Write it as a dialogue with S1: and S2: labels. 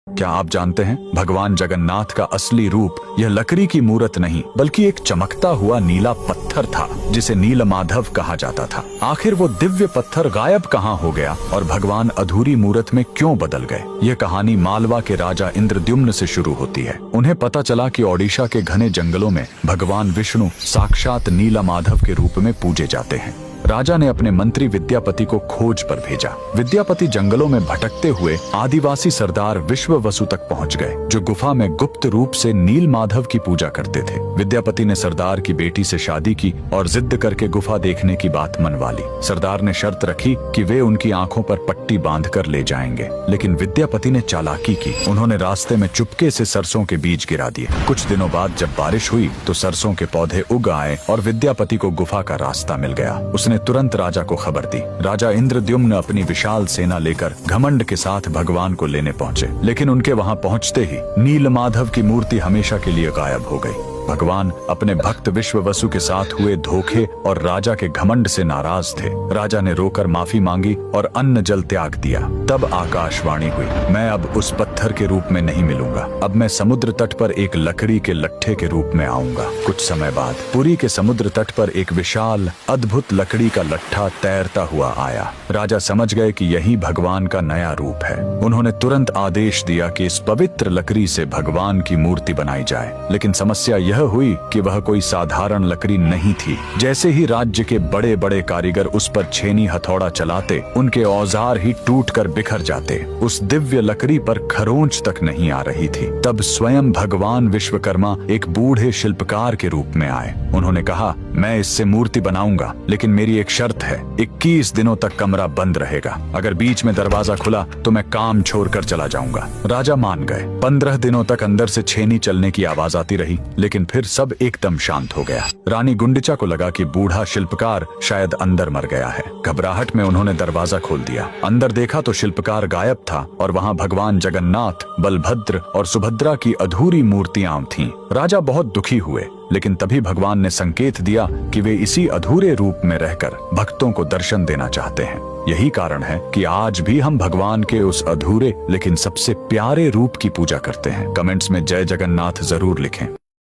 S1: क्या आप जानते हैं भगवान जगन्नाथ का असली रूप यह लकड़ी की मूरत नहीं बल्कि एक चमकता हुआ नीला पत्थर था जिसे नीलमाधव कहा जाता था। आखिर वो दिव्य पत्थर गायब कहाँ हो गया और भगवान अधूरी मूरत में क्यों बदल गए? यह कहानी मालवा के राजा इंद्रद्युम्न से शुरू होती है। उन्हें पता चला कि ओडिशा के घने जंगलों में भगवान विष्णु साक्षात नीलमाधव के रूप में पूजे जाते हैं। राजा ने अपने मंत्री विद्यापति को खोज पर भेजा। विद्यापति जंगलों में भटकते हुए आदिवासी सरदार विश्ववसु तक पहुंच गए, जो गुफा में गुप्त रूप से नीलमाधव की पूजा करते थे। विद्यापति ने सरदार की बेटी से शादी की और जिद करके गुफा देखने की बात मनवा ली। सरदार ने शर्त रखी कि वे उनकी आंखों पर पट्टी बांधकर ले जाएंगे, लेकिन विद्यापति ने चालाकी की। उन्होंने रास्ते में चुपके से सरसों के बीज गिरा दिए। कुछ दिनों बाद जब बारिश हुई तो सरसों के पौधे उग आए और विद्यापति को गुफा का रास्ता मिल गया। उसने तुरंत राजा को खबर दी। राजा इंद्रद्युम्न अपनी विशाल सेना लेकर घमंड के साथ भगवान को लेने पहुंचे, लेकिन उनके वहां पहुंचते ही नीलमाधव की मूर्ति हमेशा के लिए गायब हो गई। भगवान अपने भक्त विश्ववसु के साथ हुए धोखे और राजा के घमंड से नाराज थे। राजा ने रोकर माफी मांगी और अन्न जल त्याग दिया। तब आकाशवाणी हुई, मैं अब उस पत्थर के रूप में नहीं मिलूंगा, अब मैं समुद्र तट पर एक लकड़ी के लट्ठे के रूप में आऊंगा। कुछ समय बाद पुरी के समुद्र तट पर एक विशाल अद्भुत लकड़ी का लट्ठा तैरता हुआ आया। राजा समझ गए कि यही भगवान का नया रूप है। उन्होंने तुरंत आदेश दिया कि इस पवित्र लकड़ी से भगवान की मूर्ति बनाई जाए, लेकिन समस्या यह हुई कि वह कोई साधारण लकड़ी नहीं थी। जैसे ही राज्य के बड़े बड़े कारीगर उस पर छेनी हथौड़ा चलाते, उनके औजार ही टूटकर बिखर जाते। उस दिव्य लकड़ी पर खरोंच तक नहीं आ रही थी। तब स्वयं भगवान विश्वकर्मा एक बूढ़े शिल्पकार के रूप में आए। उन्होंने कहा, मैं इससे मूर्ति बनाऊंगा, लेकिन मेरी एक शर्त है, 21 दिनों तक कमरा बंद रहेगा। अगर बीच में दरवाजा खुला तो मैं काम छोड़कर चला जाऊंगा। राजा मान गए। 15 दिनों तक अंदर से छेनी चलने की आवाज आती रही, लेकिन फिर सब एकदम शांत हो गया। रानी गुंडिचा को लगा कि बूढ़ा शिल्पकार शायद अंदर मर गया है। घबराहट में उन्होंने दरवाजा खोल दिया। अंदर देखा तो शिल्पकार गायब था और वहां भगवान जगन्नाथ, बलभद्र और सुभद्रा की अधूरी मूर्तियां थीं। राजा बहुत दुखी हुए, लेकिन तभी भगवान ने संकेत दिया कि वे इसी अधूरे रूप में रहकर भक्तों को दर्शन देना चाहते हैं। यही कारण है कि आज भी हम भगवान के उस अधूरे लेकिन सबसे प्यारे रूप की पूजा करते हैं। कमेंट्स में जय जगन्नाथ जरूर लिखें।